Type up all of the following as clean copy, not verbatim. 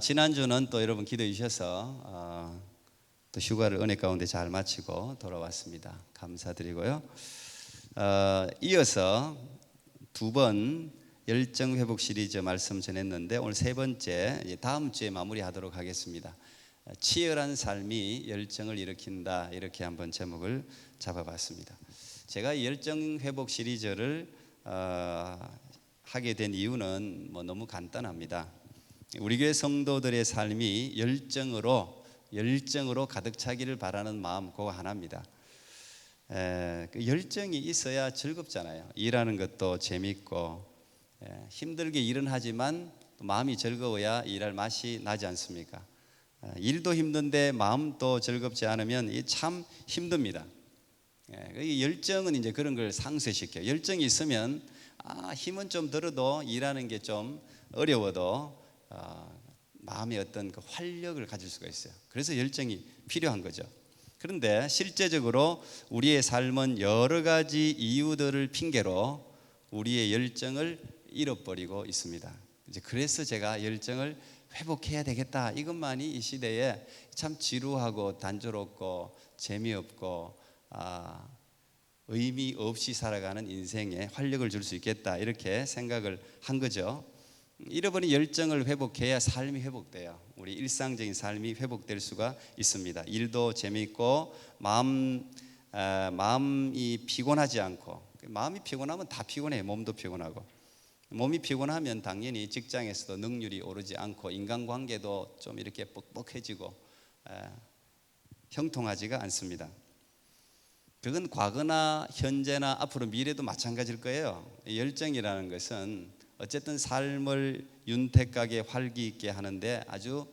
지난주는 또 여러분 기도해 주셔서 또 휴가를 은혜 가운데 잘 마치고 돌아왔습니다. 감사드리고요. 이어서 두 번 열정 회복 시리즈 말씀 전했는데 오늘 세 번째, 다음 주에 마무리하도록 하겠습니다. 치열한 삶이 열정을 일으킨다, 이렇게 한번 제목을 잡아봤습니다. 제가 이 열정 회복 시리즈를 하게 된 이유는 너무 간단합니다. 우리 교회 성도들의 삶이 열정으로 가득 차기를 바라는 마음, 그거 하나입니다. 그 열정이 있어야 즐겁잖아요. 일하는 것도 재밌고, 힘들게 일은 하지만 마음이 즐거워야 일할 맛이 나지 않습니까? 일도 힘든데 마음도 즐겁지 않으면 참 힘듭니다. 열정은 이제 그런 걸 상쇄시켜요. 열정이 있으면 힘은 좀 들어도 일하는 게 좀 어려워도 마음의 어떤 그 활력을 가질 수가 있어요. 그래서 열정이 필요한 거죠. 그런데 실제적으로 우리의 삶은 여러 가지 이유들을 핑계로 우리의 열정을 잃어버리고 있습니다. 그래서 제가 열정을 회복해야 되겠다, 이것만이 이 시대에 참 지루하고 단조롭고 재미없고 의미 없이 살아가는 인생에 활력을 줄 수 있겠다, 이렇게 생각을 한 거죠. 잃어버린 열정을 회복해야 삶이 회복돼요. 우리 일상적인 삶이 회복될 수가 있습니다. 일도 재미있고 마음이 피곤하지 않고, 마음이 피곤하면 다 피곤해요. 몸도 피곤하고, 몸이 피곤하면 당연히 직장에서도 능률이 오르지 않고 인간관계도 좀 이렇게 뻑뻑해지고 형통하지가 않습니다. 그건 과거나 현재나 앞으로 미래도 마찬가지일 거예요. 열정이라는 것은 어쨌든 삶을 윤택하게 활기 있게 하는데 아주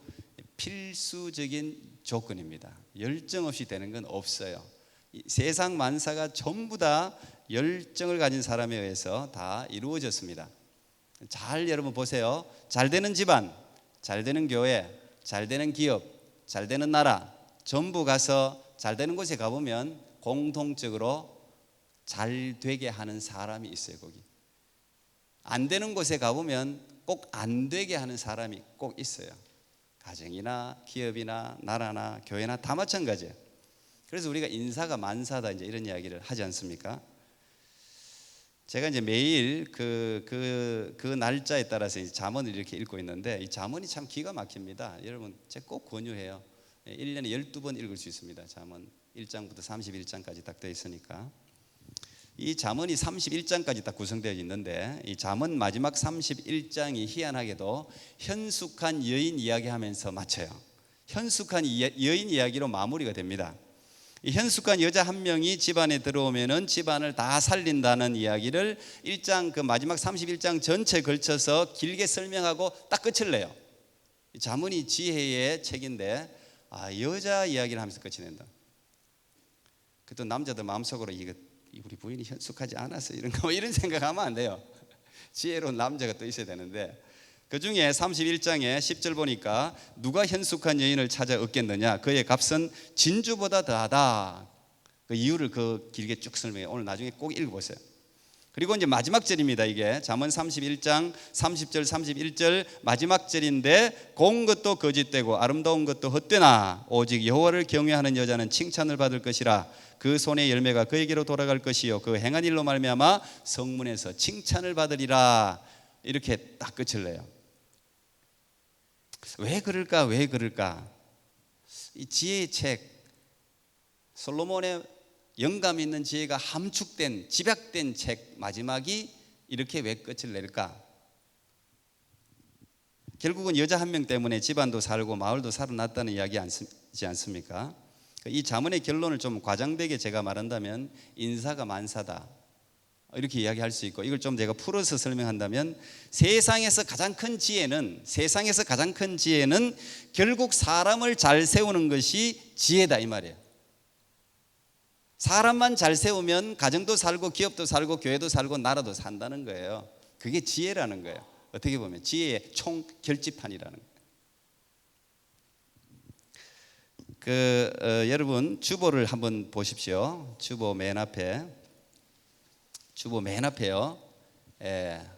필수적인 조건입니다. 열정 없이 되는 건 없어요. 세상 만사가 전부 다 열정을 가진 사람에 의해서 다 이루어졌습니다. 잘 여러분 보세요. 잘 되는 집안, 잘 되는 교회, 잘 되는 기업, 잘 되는 나라, 전부 가서 잘 되는 곳에 가보면 공통적으로 잘 되게 하는 사람이 있어요. 거기 안 되는 곳에 가보면 꼭 안 되게 하는 사람이 꼭 있어요. 가정이나 기업이나 나라나 교회나 다 마찬가지예요. 그래서 우리가 인사가 만사다, 이제 이런 이야기를 하지 않습니까? 제가 이제 매일 그 날짜에 따라서 이제 잠언을 이렇게 읽고 있는데 이 잠언이 참 기가 막힙니다. 여러분, 제가 꼭 권유해요. 1년에 12번 읽을 수 있습니다. 잠언 1장부터 31장까지 딱 되어 있으니까. 이 잠언이 31장까지 딱 구성되어 있는데 이 잠언 마지막 31장이 희한하게도 현숙한 여인 이야기하면서 마쳐요. 현숙한 여인 이야기로 마무리가 됩니다. 이 현숙한 여자 한 명이 집안에 들어오면은 집안을 다 살린다는 이야기를 1장 그 마지막 31장 전체에 걸쳐서 길게 설명하고 딱 끝을 내요. 이 잠언이 지혜의 책인데 여자 이야기를 하면서 끝이 낸다. 그또 남자들 마음속으로 이거 우리 부인이 현숙하지 않아서 이런 생각하면 안 돼요. 지혜로운 남자가 또 있어야 되는데, 그 중에 31장에 10절 보니까 누가 현숙한 여인을 찾아 얻겠느냐, 그의 값은 진주보다 더하다. 그 이유를 길게 쭉 설명해요. 오늘 나중에 꼭 읽어보세요. 그리고 이제 마지막 절입니다. 이게 잠언 31장 30절 31절 마지막 절인데, 고운 것도 거짓되고 아름다운 것도 헛되나 오직 여호와를 경외하는 여자는 칭찬을 받을 것이라. 그 손의 열매가 그에게로 돌아갈 것이요 그 행한 일로 말미암아 성문에서 칭찬을 받으리라. 이렇게 딱 끝을 내요. 왜 그럴까? 이 지혜의 책, 솔로몬의 영감 있는 지혜가 함축된 집약된 책 마지막이 이렇게 왜 끝을 낼까? 결국은 여자 한 명 때문에 집안도 살고 마을도 살아났다는 이야기지 않습니까? 이 잠언의 결론을 좀 과장되게 제가 말한다면 인사가 만사다, 이렇게 이야기할 수 있고, 이걸 좀 제가 풀어서 설명한다면 세상에서 가장 큰 지혜는 결국 사람을 잘 세우는 것이 지혜다, 이 말이에요. 사람만 잘 세우면 가정도 살고 기업도 살고 교회도 살고 나라도 산다는 거예요. 그게 지혜라는 거예요. 어떻게 보면 지혜의 총 결집판이라는 거예요. 여러분 주보를 한번 보십시오. 주보 맨 앞에요.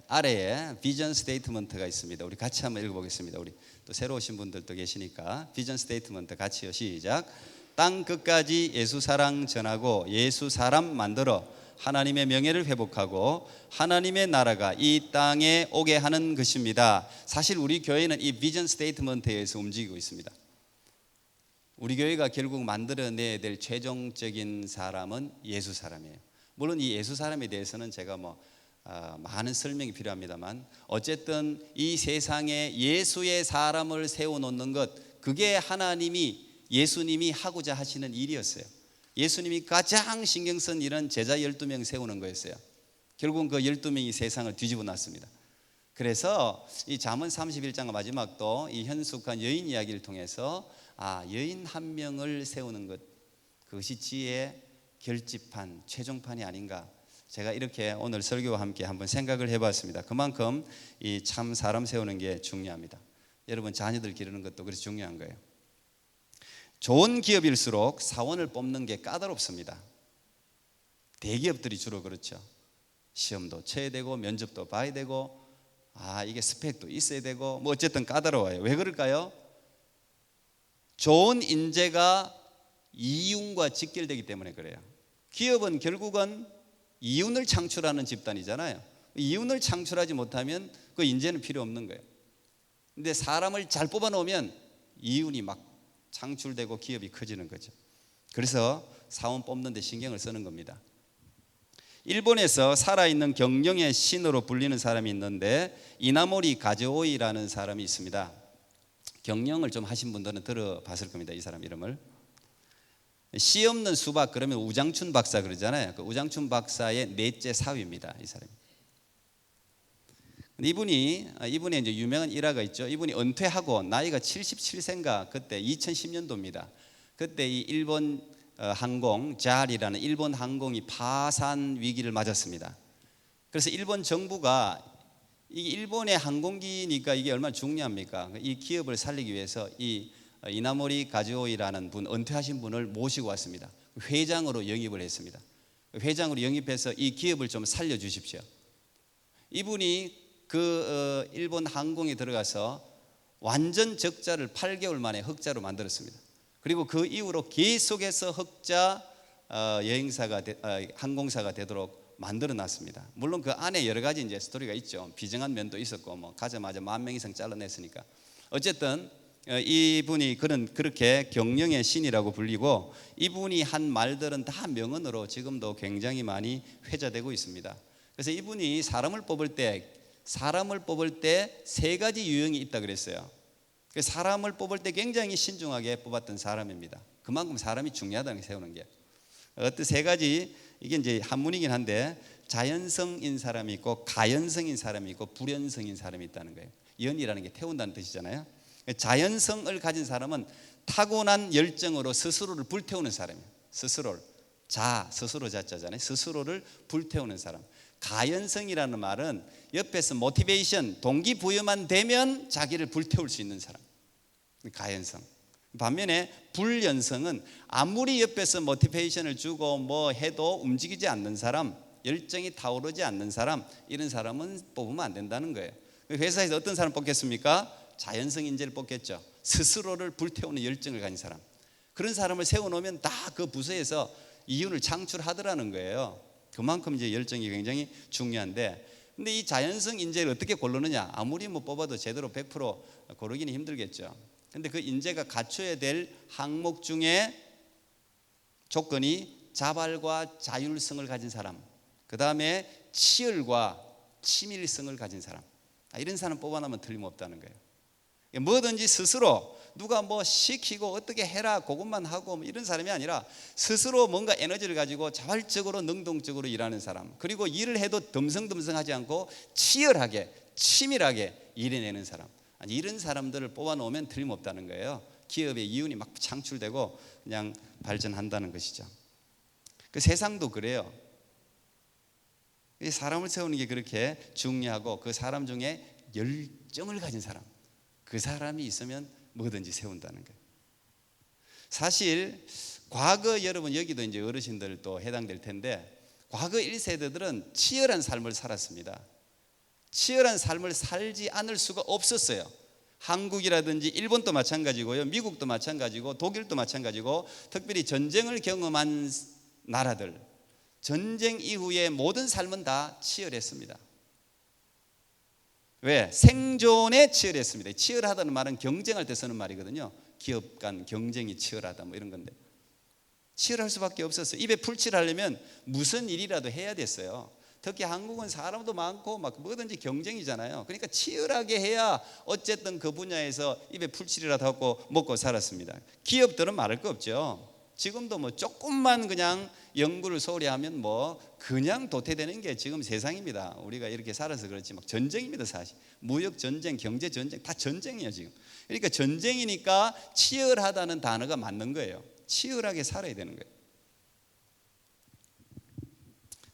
아래에 비전 스테이트먼트가 있습니다. 우리 같이 한번 읽어보겠습니다. 우리 또 새로 오신 분들도 계시니까 비전 스테이트먼트 같이요. 시작. 땅 끝까지 예수 사랑 전하고 예수 사람 만들어 하나님의 명예를 회복하고 하나님의 나라가 이 땅에 오게 하는 것입니다. 사실 우리 교회는 이 비전 스테이트먼트에 의해서 움직이고 있습니다. 우리 교회가 결국 만들어내야 될 최종적인 사람은 예수 사람이에요. 물론 이 예수 사람에 대해서는 제가 많은 설명이 필요합니다만 어쨌든 이 세상에 예수의 사람을 세워놓는 것, 그게 하나님이 예수님이 하고자 하시는 일이었어요. 예수님이 가장 신경 쓴 일은 제자 12명 세우는 거였어요. 결국은 그 12명이 세상을 뒤집어 놨습니다. 그래서 이 잠언 31장 마지막도 이 현숙한 여인 이야기를 통해서 여인 한 명을 세우는 것, 그것이 지혜의 결집판, 최종판이 아닌가, 제가 이렇게 오늘 설교와 함께 한번 생각을 해봤습니다. 그만큼 이 참 사람 세우는 게 중요합니다. 여러분 자녀들 기르는 것도 그래서 중요한 거예요. 좋은 기업일수록 사원을 뽑는 게 까다롭습니다. 대기업들이 주로 그렇죠. 시험도 쳐야 되고 면접도 봐야 되고 이게 스펙도 있어야 되고 어쨌든 까다로워요. 왜 그럴까요? 좋은 인재가 이윤과 직결되기 때문에 그래요. 기업은 결국은 이윤을 창출하는 집단이잖아요. 이윤을 창출하지 못하면 그 인재는 필요 없는 거예요. 근데 사람을 잘 뽑아 놓으면 이윤이 막 창출되고 기업이 커지는 거죠. 그래서 사원 뽑는 데 신경을 쓰는 겁니다. 일본에서 살아있는 경영의 신으로 불리는 사람이 있는데 이나모리 가즈오이라는 사람이 있습니다. 경영을 좀 하신 분들은 들어봤을 겁니다. 이 사람 이름을. 씨 없는 수박 그러면 우장춘 박사 그러잖아요. 그 우장춘 박사의 넷째 사위입니다. 이 사람이. 이분이 이제 유명한 일화가 있죠. 이분이 은퇴하고 나이가 77세인가 그때 2010년도입니다. 그때 이 일본 항공 JAL이라는 일본 항공이 파산 위기를 맞았습니다. 그래서 일본 정부가 이게 일본의 항공기니까 이게 얼마나 중요합니까? 이 기업을 살리기 위해서 이 이나모리 가즈오이라는 분, 은퇴하신 분을 모시고 왔습니다. 회장으로 영입을 했습니다. 회장으로 영입해서 이 기업을 좀 살려주십시오. 이분이 그 일본 항공에 들어가서 완전 적자를 8개월 만에 흑자로 만들었습니다. 그리고 그 이후로 계속해서 흑자 여행사가 항공사가 되도록 만들어놨습니다. 물론 그 안에 여러 가지 이제 스토리가 있죠. 비정한 면도 있었고 가자마자 10,000명 이상 잘라냈으니까. 어쨌든 이분이 그렇게 경영의 신이라고 불리고 이분이 한 말들은 다 명언으로 지금도 굉장히 많이 회자되고 있습니다. 그래서 이분이 사람을 뽑을 때 세 가지 유형이 있다 그랬어요. 사람을 뽑을 때 굉장히 신중하게 뽑았던 사람입니다. 그만큼 사람이 중요하다는 게 세우는 게. 어떤 세 가지, 이게 이제 한문이긴 한데 자연성인 사람이 있고 가연성인 사람이 있고 불연성인 사람이 있다는 거예요. 연이라는 게 태운다는 뜻이잖아요. 자연성을 가진 사람은 타고난 열정으로 스스로를 불태우는 사람이에요. 스스로 자자잖아요. 스스로를 불태우는 사람. 가연성이라는 말은 옆에서 모티베이션, 동기부여만 되면 자기를 불태울 수 있는 사람. 가연성. 반면에 불연성은 아무리 옆에서 모티베이션을 주고 해도 움직이지 않는 사람, 열정이 타오르지 않는 사람, 이런 사람은 뽑으면 안 된다는 거예요. 회사에서 어떤 사람 뽑겠습니까? 자연성 인재를 뽑겠죠. 스스로를 불태우는 열정을 가진 사람. 그런 사람을 세워놓으면 다 그 부서에서 이윤을 창출하더라는 거예요. 그만큼 이제 열정이 굉장히 중요한데, 근데 이 자연성 인재를 어떻게 고르느냐? 아무리 뽑아도 제대로 100% 고르기는 힘들겠죠. 근데 그 인재가 갖춰야 될 항목 중에 조건이 자발과 자율성을 가진 사람, 그 다음에 치열과 치밀성을 가진 사람, 이런 사람 뽑아내면 틀림없다는 거예요. 뭐든지 스스로 누가 시키고 어떻게 해라 그것만 하고 이런 사람이 아니라 스스로 뭔가 에너지를 가지고 자발적으로 능동적으로 일하는 사람, 그리고 일을 해도 덤성덤성하지 않고 치열하게 치밀하게 일해내는 사람, 이런 사람들을 뽑아놓으면 틀림없다는 거예요. 기업의 이윤이 막 창출되고 그냥 발전한다는 것이죠. 그 세상도 그래요. 사람을 세우는 게 그렇게 중요하고 그 사람 중에 열정을 가진 사람, 그 사람이 있으면 뭐든지 세운다는 거예요. 사실 과거, 여러분 여기도 이제 어르신들 또 해당될 텐데, 과거 1세대들은 치열한 삶을 살았습니다. 치열한 삶을 살지 않을 수가 없었어요. 한국이라든지 일본도 마찬가지고요, 미국도 마찬가지고 독일도 마찬가지고, 특별히 전쟁을 경험한 나라들, 전쟁 이후에 모든 삶은 다 치열했습니다. 왜? 생존에 치열했습니다. 치열하다는 말은 경쟁할 때 쓰는 말이거든요. 기업 간 경쟁이 치열하다 뭐 이런 건데, 치열할 수밖에 없었어요. 입에 풀칠하려면 무슨 일이라도 해야 됐어요. 특히 한국은 사람도 많고 막 뭐든지 경쟁이잖아요. 그러니까 치열하게 해야 어쨌든 그 분야에서 입에 풀칠이라도 하고 먹고 살았습니다. 기업들은 말할 거 없죠. 지금도 뭐 조금만 그냥 연구를 소홀히 하면 뭐 그냥 도태되는 게 지금 세상입니다. 우리가 이렇게 살아서 그렇지 막 전쟁입니다. 사실 무역 전쟁, 경제 전쟁 다 전쟁이에요 지금. 그러니까 전쟁이니까 치열하다는 단어가 맞는 거예요. 치열하게 살아야 되는 거예요.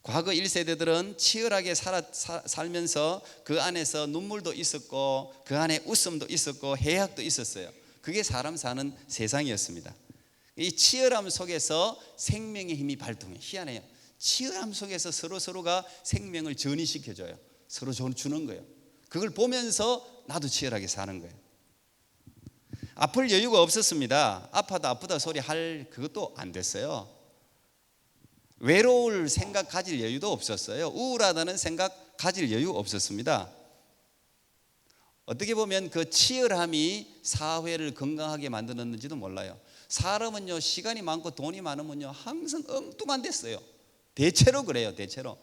과거 1세대들은 치열하게 살면서 그 안에서 눈물도 있었고 그 안에 웃음도 있었고 해악도 있었어요. 그게 사람 사는 세상이었습니다. 이 치열함 속에서 생명의 힘이 발동해. 희한해요. 치열함 속에서 서로가 생명을 전이시켜줘요. 서로 주는 거예요. 그걸 보면서 나도 치열하게 사는 거예요. 아플 여유가 없었습니다. 아프다 소리 할 그것도 안 됐어요. 외로울 생각 가질 여유도 없었어요. 우울하다는 생각 가질 여유 없었습니다. 어떻게 보면 그 치열함이 사회를 건강하게 만들었는지도 몰라요. 사람은요, 시간이 많고 돈이 많으면요 항상 엉뚱한 데 써요. 대체로 그래요. 대체로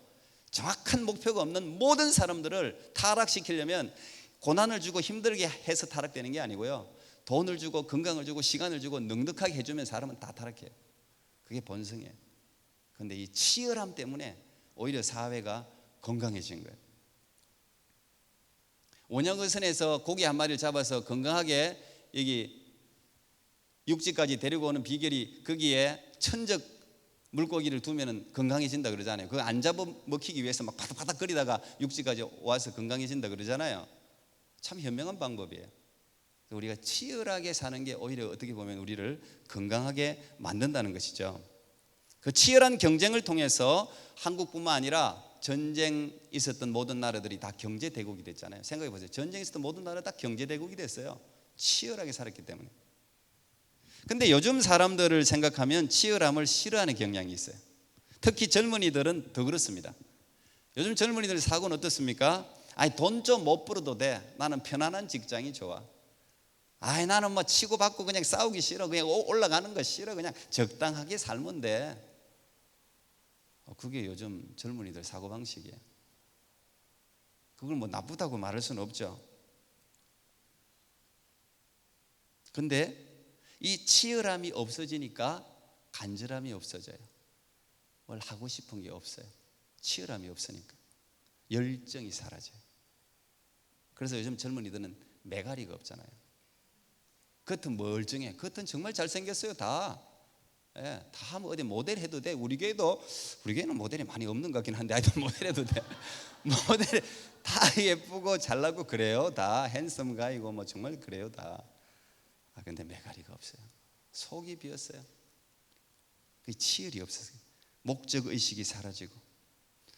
정확한 목표가 없는 모든 사람들을 타락시키려면 고난을 주고 힘들게 해서 타락되는 게 아니고요, 돈을 주고 건강을 주고 시간을 주고 넉넉하게 해주면 사람은 다 타락해요. 그게 본성이에요. 그런데 이 치열함 때문에 오히려 사회가 건강해진 거예요. 원형어선에서 고기 한 마리를 잡아서 건강하게 여기 육지까지 데리고 오는 비결이 거기에 천적 물고기를 두면 건강해진다 그러잖아요. 그거 안 잡아 먹히기 위해서 막 바닥바닥 거리다가 육지까지 와서 건강해진다 그러잖아요. 참 현명한 방법이에요. 우리가 치열하게 사는 게 오히려 어떻게 보면 우리를 건강하게 만든다는 것이죠. 그 치열한 경쟁을 통해서 한국뿐만 아니라 전쟁 있었던 모든 나라들이 다 경제 대국이 됐잖아요. 생각해 보세요. 전쟁 있었던 모든 나라 다 경제 대국이 됐어요. 치열하게 살았기 때문에. 근데 요즘 사람들을 생각하면 치열함을 싫어하는 경향이 있어요. 특히 젊은이들은 더 그렇습니다. 요즘 젊은이들 사고는 어떻습니까? 아니 돈 좀 못 벌어도 돼. 나는 편안한 직장이 좋아. 아이 나는 뭐 치고받고 그냥 싸우기 싫어. 그냥 올라가는 거 싫어. 그냥 적당하게 살면 돼. 그게 요즘 젊은이들 사고방식이에요. 그걸 뭐 나쁘다고 말할 수는 없죠. 근데 이 치열함이 없어지니까 간절함이 없어져요. 뭘 하고 싶은 게 없어요. 치열함이 없으니까 열정이 사라져요. 그래서 요즘 젊은이들은 매가리가 없잖아요. 겉은 멀쩡해. 겉은 정말 잘생겼어요. 다. 예, 다 어디 모델 해도 돼. 우리 교회는 모델이 많이 없는 것 같긴 한데 하여튼 모델 해도 돼. 모델 다 예쁘고 잘나고 그래요. 다 핸섬 가이고 뭐 정말 그래요. 다. 근데 매가리가 없어요. 속이 비었어요. 그 치열이 없었어요. 목적 의식이 사라지고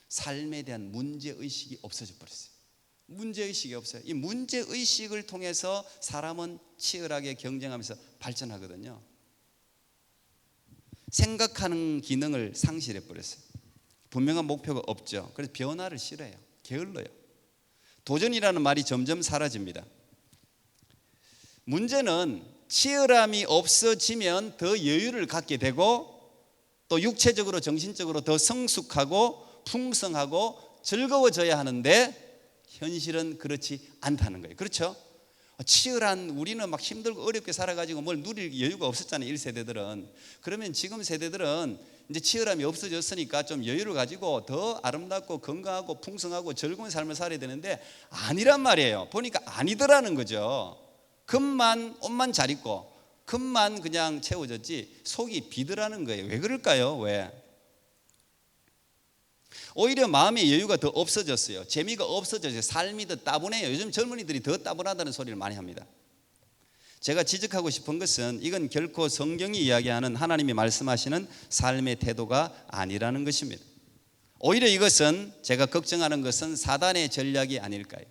삶에 대한 문제 의식이 없어져 버렸어요. 문제 의식이 없어요. 이 문제 의식을 통해서 사람은 치열하게 경쟁하면서 발전하거든요. 생각하는 기능을 상실해 버렸어요. 분명한 목표가 없죠. 그래서 변화를 싫어해요. 게을러요. 도전이라는 말이 점점 사라집니다. 문제는 치열함이 없어지면 더 여유를 갖게 되고 또 육체적으로 정신적으로 더 성숙하고 풍성하고 즐거워져야 하는데 현실은 그렇지 않다는 거예요. 그렇죠? 치열한 우리는 막 힘들고 어렵게 살아가지고 뭘 누릴 여유가 없었잖아요. 1세대들은. 그러면 지금 세대들은 이제 치열함이 없어졌으니까 좀 여유를 가지고 더 아름답고 건강하고 풍성하고 즐거운 삶을 살아야 되는데 아니란 말이에요. 보니까 아니더라는 거죠. 옷만 잘 입고 금만 그냥 채워졌지 속이 비더라는 거예요. 왜 그럴까요? 왜? 오히려 마음의 여유가 더 없어졌어요. 재미가 없어졌어요. 삶이 더 따분해요. 요즘 젊은이들이 더 따분하다는 소리를 많이 합니다. 제가 지적하고 싶은 것은 이건 결코 성경이 이야기하는 하나님이 말씀하시는 삶의 태도가 아니라는 것입니다. 오히려 이것은 제가 걱정하는 것은 사단의 전략이 아닐까요?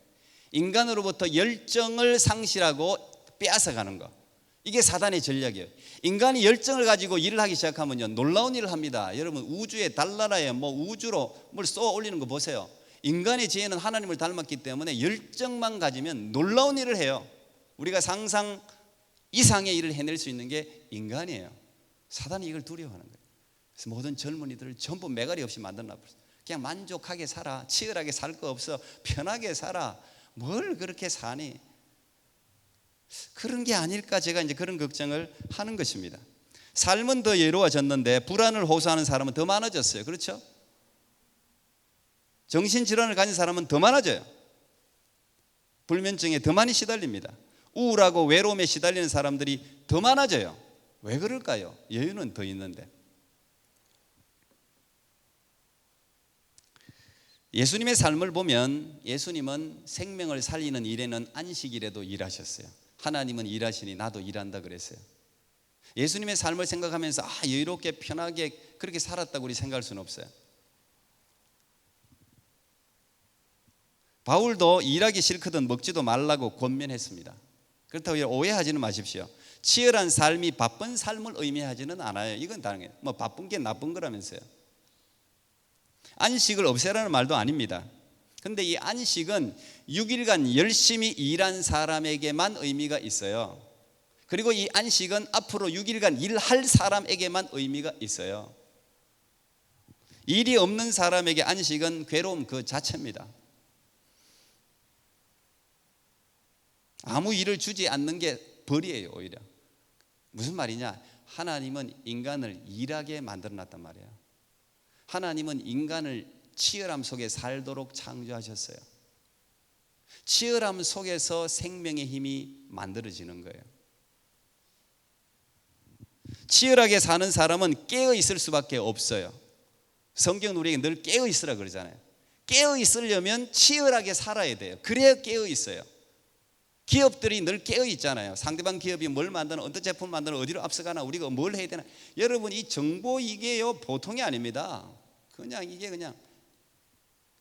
인간으로부터 열정을 상실하고 빼앗아가는 거, 이게 사단의 전략이에요. 인간이 열정을 가지고 일을 하기 시작하면요, 놀라운 일을 합니다. 여러분, 우주에 달나라에 우주로 뭘 쏘아 올리는 거 보세요. 인간의 지혜는 하나님을 닮았기 때문에 열정만 가지면 놀라운 일을 해요. 우리가 상상 이상의 일을 해낼 수 있는 게 인간이에요. 사단이 이걸 두려워하는 거예요. 그래서 모든 젊은이들을 전부 매가리 없이 만들어놔 버렸어요. 그냥 만족하게 살아, 치열하게 살 거 없어, 편하게 살아. 뭘 그렇게 사니? 그런 게 아닐까, 제가 이제 그런 걱정을 하는 것입니다. 삶은 더 여유로워졌는데 불안을 호소하는 사람은 더 많아졌어요. 그렇죠? 정신질환을 가진 사람은 더 많아져요. 불면증에 더 많이 시달립니다. 우울하고 외로움에 시달리는 사람들이 더 많아져요. 왜 그럴까요? 여유는 더 있는데. 예수님의 삶을 보면 예수님은 생명을 살리는 일에는 안식일에도 일하셨어요. 하나님은 일하시니 나도 일한다 그랬어요. 예수님의 삶을 생각하면서 여유롭게 편하게 그렇게 살았다고 우리 생각할 수는 없어요. 바울도 일하기 싫거든 먹지도 말라고 권면했습니다. 그렇다고 오해하지는 마십시오. 치열한 삶이 바쁜 삶을 의미하지는 않아요. 이건 다른 거예요. 바쁜 게 나쁜 거라면서요. 안식을 없애라는 말도 아닙니다. 근데 이 안식은 6일간 열심히 일한 사람에게만 의미가 있어요. 그리고 이 안식은 앞으로 6일간 일할 사람에게만 의미가 있어요. 일이 없는 사람에게 안식은 괴로움 그 자체입니다. 아무 일을 주지 않는 게 벌이에요. 오히려 무슨 말이냐, 하나님은 인간을 일하게 만들어놨단 말이에요. 하나님은 인간을 치열함 속에 살도록 창조하셨어요. 치열함 속에서 생명의 힘이 만들어지는 거예요. 치열하게 사는 사람은 깨어 있을 수밖에 없어요. 성경은 우리에게 늘 깨어 있으라 그러잖아요. 깨어 있으려면 치열하게 살아야 돼요. 그래야 깨어 있어요. 기업들이 늘 깨어 있잖아요. 상대방 기업이 뭘 만드는, 어떤 제품 만드는, 어디로 앞서가나, 우리가 뭘 해야 되나. 여러분, 이 정보 이게요 보통이 아닙니다. 이게 그냥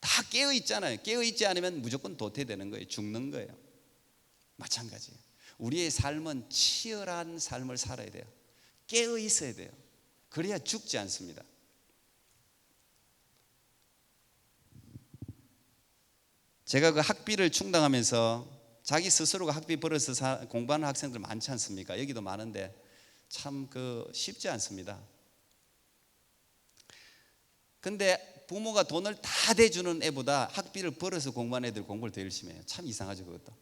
다 깨어 있잖아요. 깨어 있지 않으면 무조건 도태되는 거예요. 죽는 거예요. 마찬가지예요. 우리의 삶은 치열한 삶을 살아야 돼요. 깨어 있어야 돼요. 그래야 죽지 않습니다. 제가 그 학비를 충당하면서 자기 스스로가 학비 벌어서 공부하는 학생들 많지 않습니까? 여기도 많은데 참 쉽지 않습니다. 근데 부모가 돈을 다 대주는 애보다 학비를 벌어서 공부하는 애들 공부를 더 열심히 해요. 참 이상하죠, 그것도.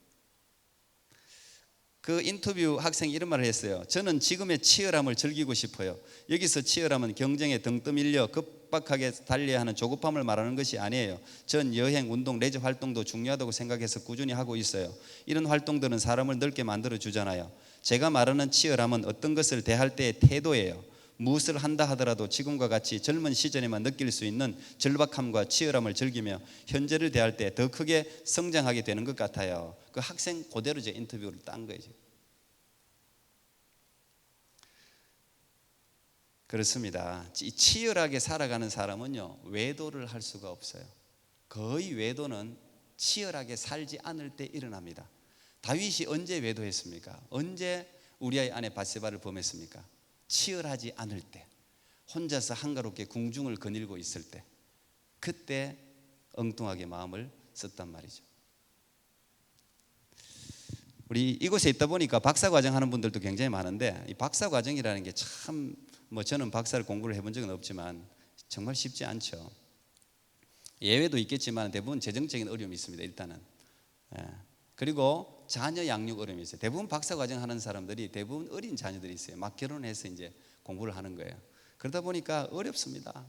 그 인터뷰 학생이 이런 말을 했어요. 저는 지금의 치열함을 즐기고 싶어요. 여기서 치열함은 경쟁에 등 떠밀려 급박하게 달려야 하는 조급함을 말하는 것이 아니에요. 전 여행, 운동, 레저 활동도 중요하다고 생각해서 꾸준히 하고 있어요. 이런 활동들은 사람을 넓게 만들어 주잖아요. 제가 말하는 치열함은 어떤 것을 대할 때의 태도예요. 무엇을 한다 하더라도 지금과 같이 젊은 시절에만 느낄 수 있는 절박함과 치열함을 즐기며 현재를 대할 때 더 크게 성장하게 되는 것 같아요. 그 학생 그대로 제 인터뷰를 딴 거예요. 그렇습니다. 치열하게 살아가는 사람은요, 외도를 할 수가 없어요. 거의 외도는 치열하게 살지 않을 때 일어납니다. 다윗이 언제 외도했습니까? 언제 우리아의 아내 밧세바를 범했습니까? 치열하지 않을 때, 혼자서 한가롭게 궁중을 거닐고 있을 때, 그때 엉뚱하게 마음을 썼단 말이죠. 우리 이곳에 있다 보니까 박사과정 하는 분들도 굉장히 많은데, 이 박사과정이라는 게 참 저는 박사를 공부를 해본 적은 없지만 정말 쉽지 않죠. 예외도 있겠지만 대부분 재정적인 어려움이 있습니다. 일단은. 그리고 자녀 양육 어려움이 있어요. 대부분 박사과정 하는 사람들이 대부분 어린 자녀들이 있어요. 막 결혼해서 이제 공부를 하는 거예요. 그러다 보니까 어렵습니다.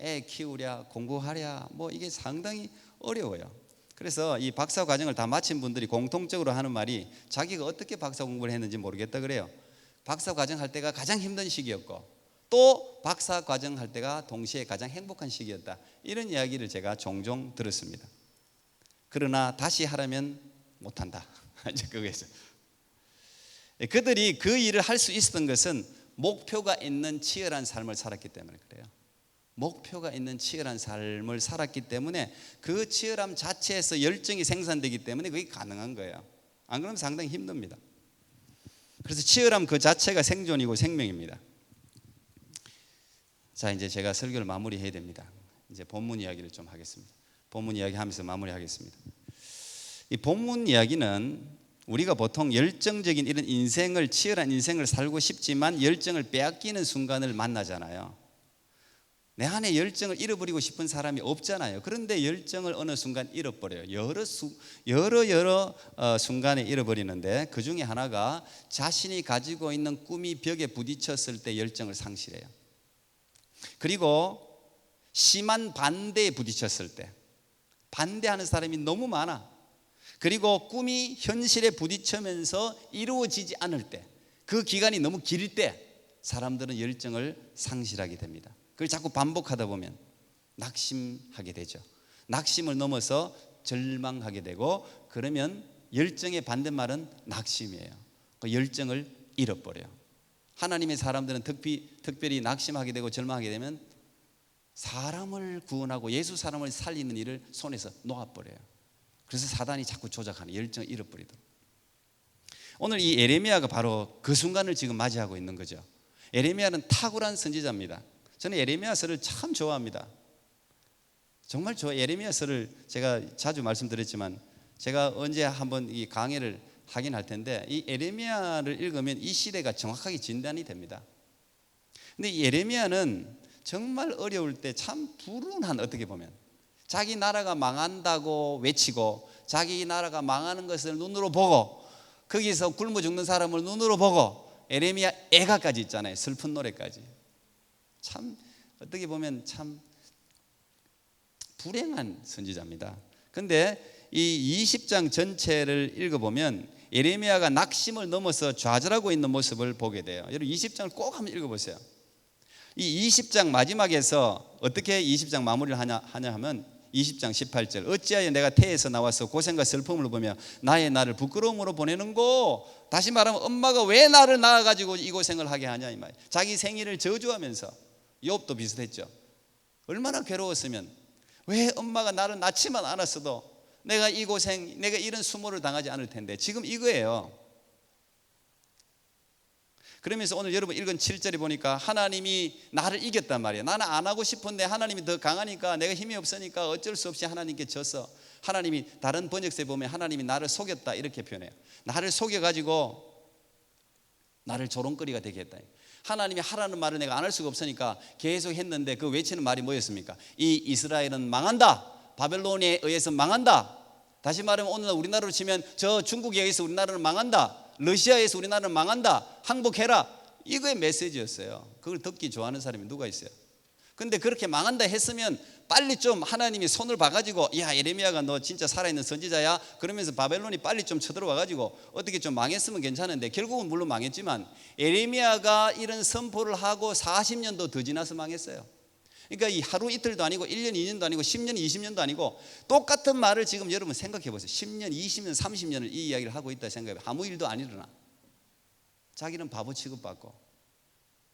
애 키우랴, 공부하랴, 이게 상당히 어려워요. 그래서 이 박사과정을 다 마친 분들이 공통적으로 하는 말이 자기가 어떻게 박사 공부를 했는지 모르겠다 그래요. 박사과정 할 때가 가장 힘든 시기였고 또 박사과정 할 때가 동시에 가장 행복한 시기였다. 이런 이야기를 제가 종종 들었습니다. 그러나 다시 하라면 못한다. 이제 그거에서 그들이 그 일을 할 수 있었던 것은 목표가 있는 치열한 삶을 살았기 때문에 그래요. 목표가 있는 치열한 삶을 살았기 때문에 그 치열함 자체에서 열정이 생산되기 때문에 그게 가능한 거예요. 안 그러면 상당히 힘듭니다. 그래서 치열함 그 자체가 생존이고 생명입니다. 자, 이제 제가 설교를 마무리해야 됩니다. 이제 본문 이야기를 좀 하겠습니다. 본문 이야기 하면서 마무리하겠습니다. 이 본문 이야기는 우리가 보통 열정적인 이런 인생을, 치열한 인생을 살고 싶지만 열정을 빼앗기는 순간을 만나잖아요. 내 안에 열정을 잃어버리고 싶은 사람이 없잖아요. 그런데 열정을 어느 순간 잃어버려요. 여러 순간에 잃어버리는데 그 중에 하나가 자신이 가지고 있는 꿈이 벽에 부딪혔을 때 열정을 상실해요. 그리고 심한 반대에 부딪혔을 때, 반대하는 사람이 너무 많아. 그리고 꿈이 현실에 부딪히면서 이루어지지 않을 때, 그 기간이 너무 길 때 사람들은 열정을 상실하게 됩니다. 그걸 자꾸 반복하다 보면 낙심하게 되죠. 낙심을 넘어서 절망하게 되고, 그러면 열정의 반대말은 낙심이에요. 그 열정을 잃어버려요. 하나님의 사람들은 특별히 낙심하게 되고 절망하게 되면 사람을 구원하고 예수 사람을 살리는 일을 손에서 놓아버려요. 그래서 사단이 자꾸 조작하는, 열정을 잃어버리도록. 오늘 이 에레미야가 바로 그 순간을 지금 맞이하고 있는 거죠. 에레미야는 탁월한 선지자입니다. 저는 에레미야서를 참 좋아합니다. 정말 에레미야서를 제가 자주 말씀드렸지만 제가 언제 한번 이 강의를 하긴 할 텐데, 이 에레미야를 읽으면 이 시대가 정확하게 진단이 됩니다. 근데 이 에레미야는 정말 어려울 때 참 불운한, 어떻게 보면 자기 나라가 망한다고 외치고 자기 나라가 망하는 것을 눈으로 보고 거기서 굶어 죽는 사람을 눈으로 보고 에레미야 애가까지 있잖아요. 슬픈 노래까지. 참 어떻게 보면 참 불행한 선지자입니다. 그런데 이 20장 전체를 읽어보면 에레미야가 낙심을 넘어서 좌절하고 있는 모습을 보게 돼요. 여러분 20장을 꼭 한번 읽어보세요. 이 20장 마지막에서 어떻게 20장 마무리를 하냐 하면 20장 18절, 어찌하여 내가 태에서 나와서 고생과 슬픔을 보며 나의 나를 부끄러움으로 보내는고. 다시 말하면 엄마가 왜 나를 낳아가지고 이 고생을 하게 하냐 이 말. 자기 생일을 저주하면서, 욥도 비슷했죠. 얼마나 괴로웠으면, 왜 엄마가 나를 낳지만 않았어도 내가 이 고생, 내가 이런 수모를 당하지 않을 텐데. 지금 이거예요. 그러면서 오늘 여러분 읽은 7절에 보니까 하나님이 나를 이겼단 말이에요. 나는 안 하고 싶은데 하나님이 더 강하니까, 내가 힘이 없으니까 어쩔 수 없이 하나님께 져서, 하나님이, 다른 번역서에 보면 하나님이 나를 속였다 이렇게 표현해요. 나를 속여가지고 나를 조롱거리가 되게 했다. 하나님이 하라는 말을 내가 안 할 수가 없으니까 계속 했는데 그 외치는 말이 뭐였습니까? 이 이스라엘은 망한다. 바벨론에 의해서 망한다. 다시 말하면 오늘날 우리나라로 치면 저 중국에 의해서 우리나라는 망한다. 러시아에서 우리나라는 망한다. 항복해라. 이거의 메시지였어요. 그걸 듣기 좋아하는 사람이 누가 있어요? 근데 그렇게 망한다 했으면 빨리 좀 하나님이 손을 봐가지고, 야 에레미야가 너 진짜 살아있는 선지자야? 그러면서 바벨론이 빨리 좀 쳐들어와가지고 어떻게 좀 망했으면 괜찮은데, 결국은 물론 망했지만 에레미야가 이런 선포를 하고 40년도 더 지나서 망했어요. 그러니까 이 하루 이틀도 아니고 1년 2년도 아니고 10년 20년도 아니고 똑같은 말을 지금 여러분 생각해 보세요. 10년 20년 30년을 이 이야기를 하고 있다 생각해. 아무 일도 안 일어나. 자기는 바보 취급받고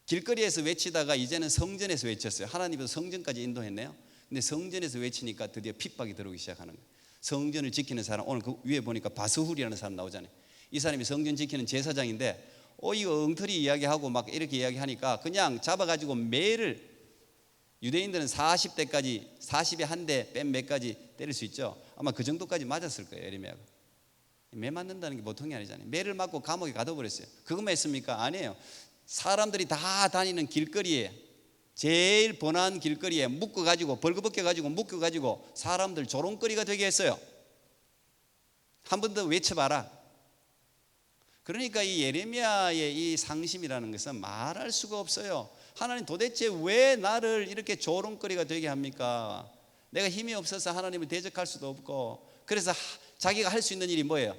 길거리에서 외치다가 이제는 성전에서 외쳤어요. 하나님은 성전까지 인도했네요. 근데 성전에서 외치니까 드디어 핍박이 들어오기 시작하는 거예요. 성전을 지키는 사람, 오늘 그 위에 보니까 바스훌이라는 사람 나오잖아요. 이 사람이 성전 지키는 제사장인데 이거 엉터리 이야기하고 막 이렇게 이야기하니까 그냥 잡아가지고 매를, 유대인들은 40대까지 40에 한 대 뺀 매까지 때릴 수 있죠. 아마 그 정도까지 맞았을 거예요. 에레미야가 매 맞는다는 게 보통이 아니잖아요. 매를 맞고 감옥에 가둬버렸어요. 그것만 했습니까? 아니에요. 사람들이 다 다니는 길거리에, 제일 번화한 길거리에 묶어가지고, 벌거벗겨가지고 묶어가지고 사람들 조롱거리가 되게 했어요. 한 번 더 외쳐봐라. 그러니까 이 예레미야의 이 상심이라는 것은 말할 수가 없어요. 하나님 도대체 왜 나를 이렇게 조롱거리가 되게 합니까? 내가 힘이 없어서 하나님을 대적할 수도 없고. 그래서 자기가 할 수 있는 일이 뭐예요?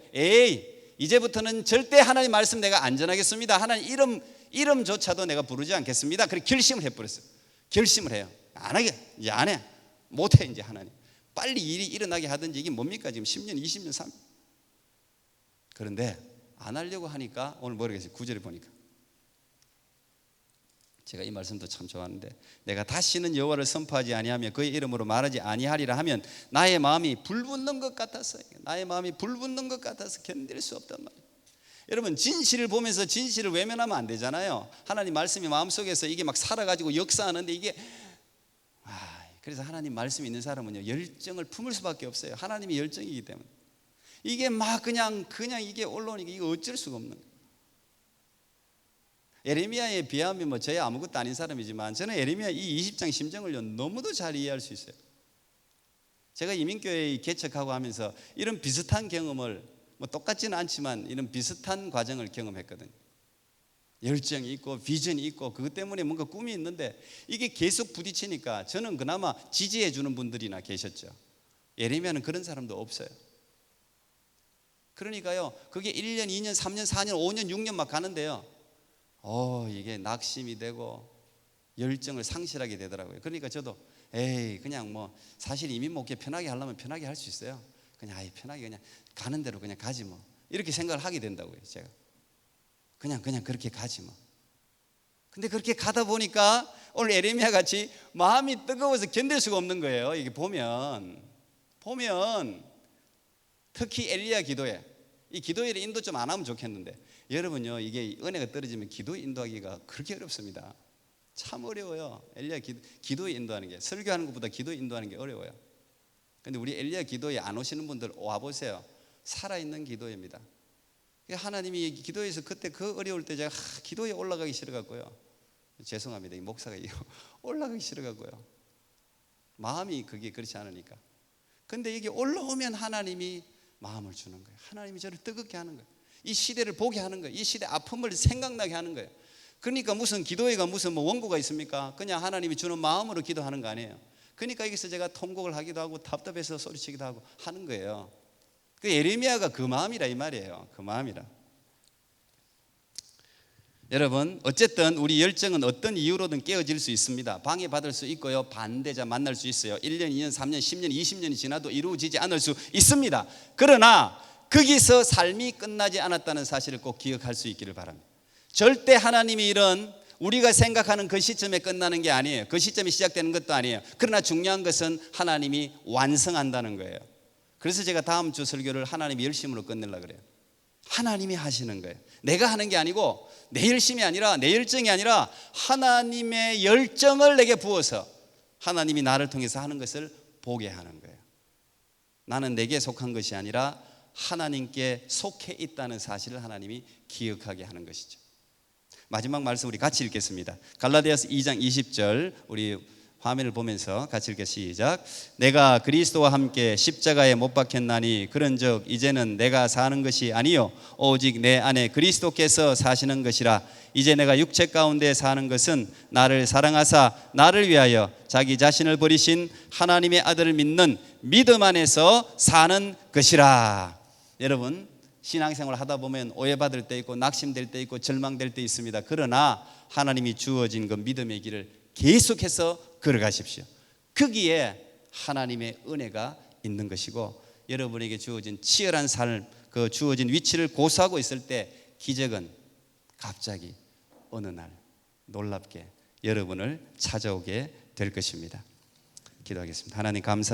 이제부터는 절대 하나님 말씀 내가 안 전하겠습니다. 하나님 이름조차도 내가 부르지 않겠습니다. 그렇게 결심을 해버렸어요. 결심을 해요. 안 하게. 이제 안 해. 못해 이제 하나님. 빨리 일이 일어나게 하든지. 이게 뭡니까 지금 10년 20년 3년. 그런데 안 하려고 하니까 오늘 모르겠어요. 9절에 보니까 제가 이 말씀도 참 좋아하는데, 내가 다시는 여호와를 선포하지 아니하며 그의 이름으로 말하지 아니하리라 하면 나의 마음이 불붙는 것 같아서, 나의 마음이 불붙는 것 같아서 견딜 수 없단 말이에요. 여러분, 진실을 보면서 진실을 외면하면 안 되잖아요. 하나님 말씀이 마음속에서 이게 막 살아가지고 역사하는데 이게 그래서 하나님 말씀이 있는 사람은요, 열정을 품을 수밖에 없어요. 하나님이 열정이기 때문에. 이게 막 그냥 이게 올라오니까 이거 어쩔 수가 없는 거예요. 예레미야에 비하면 뭐 저야 아무것도 아닌 사람이지만 저는 예레미야 이 20장 심정을요 너무도 잘 이해할 수 있어요. 제가 이민교회 개척하고 하면서 이런 비슷한 경험을, 뭐 똑같지는 않지만 이런 비슷한 과정을 경험했거든요. 열정이 있고 비전이 있고 그것 때문에 뭔가 꿈이 있는데 이게 계속 부딪히니까 저는 그나마 지지해 주는 분들이나 계셨죠. 예레미야는 그런 사람도 없어요. 그러니까요, 그게 1년, 2년, 3년, 4년, 5년, 6년 막 가는데요, 이게 낙심이 되고 열정을 상실하게 되더라고요. 그러니까 저도 그냥 뭐 사실 이민 목회 편하게 하려면 편하게 할 수 있어요. 그냥 편하게 그냥 가는 대로 그냥 가지 뭐, 이렇게 생각을 하게 된다고요. 제가 그냥 그렇게 가지 뭐. 근데 그렇게 가다 보니까 오늘 에레미야 같이 마음이 뜨거워서 견딜 수가 없는 거예요. 이게 보면 특히 엘리야 기도회, 이 기도회를 인도 좀 안 하면 좋겠는데, 여러분요, 이게 은혜가 떨어지면 기도 인도하기가 그렇게 어렵습니다. 참 어려워요. 엘리야 기도에 인도하는 게, 설교하는 것보다 기도에 인도하는 게 어려워요. 근데 우리 엘리야 기도에 안 오시는 분들 와보세요. 살아있는 기도회입니다. 하나님이 기도에서 그때 그 어려울 때 제가 기도에 올라가기 싫어갖고요, 죄송합니다, 이 목사가 올라가기 싫어갖고요, 마음이 그게 그렇지 않으니까. 근데 이게 올라오면 하나님이 마음을 주는 거예요. 하나님이 저를 뜨겁게 하는 거예요. 이 시대를 보게 하는 거예요. 이 시대 아픔을 생각나게 하는 거예요. 그러니까 무슨 기도회가 무슨 뭐 원고가 있습니까? 그냥 하나님이 주는 마음으로 기도하는 거 아니에요. 그러니까 여기서 제가 통곡을 하기도 하고 답답해서 소리치기도 하고 하는 거예요. 그 예레미야가 그 마음이라 이 말이에요. 그 마음이라. 여러분, 어쨌든 우리 열정은 어떤 이유로든 깨어질 수 있습니다. 방해받을 수 있고요, 반대자 만날 수 있어요. 1년, 2년, 3년, 10년, 20년이 지나도 이루어지지 않을 수 있습니다. 그러나 거기서 삶이 끝나지 않았다는 사실을 꼭 기억할 수 있기를 바랍니다. 절대 하나님이 이런 우리가 생각하는 그 시점에 끝나는 게 아니에요. 그 시점이 시작되는 것도 아니에요. 그러나 중요한 것은 하나님이 완성한다는 거예요. 그래서 제가 다음 주 설교를 하나님이 열심으로 끝내려고 그래요. 하나님이 하시는 거예요. 내가 하는 게 아니고, 내 열심이 아니라, 내 열정이 아니라 하나님의 열정을 내게 부어서 하나님이 나를 통해서 하는 것을 보게 하는 거예요. 나는 내게 속한 것이 아니라 하나님께 속해 있다는 사실을 하나님이 기억하게 하는 것이죠. 마지막 말씀 우리 같이 읽겠습니다. 갈라디아서 2장 20절 우리 화면을 보면서 같이 읽겠습니다. 시작. 내가 그리스도와 함께 십자가에 못 박혔나니 그런즉 이제는 내가 사는 것이 아니요 오직 내 안에 그리스도께서 사시는 것이라. 이제 내가 육체 가운데 사는 것은 나를 사랑하사 나를 위하여 자기 자신을 버리신 하나님의 아들을 믿는 믿음 안에서 사는 것이라. 여러분, 신앙생활 하다 보면 오해받을 때 있고 낙심될 때 있고 절망될 때 있습니다. 그러나 하나님이 주어진 그 믿음의 길을 계속해서 걸어가십시오. 거기에 하나님의 은혜가 있는 것이고, 여러분에게 주어진 치열한 삶, 그 주어진 위치를 고수하고 있을 때 기적은 갑자기 어느 날 놀랍게 여러분을 찾아오게 될 것입니다. 기도하겠습니다. 하나님 감사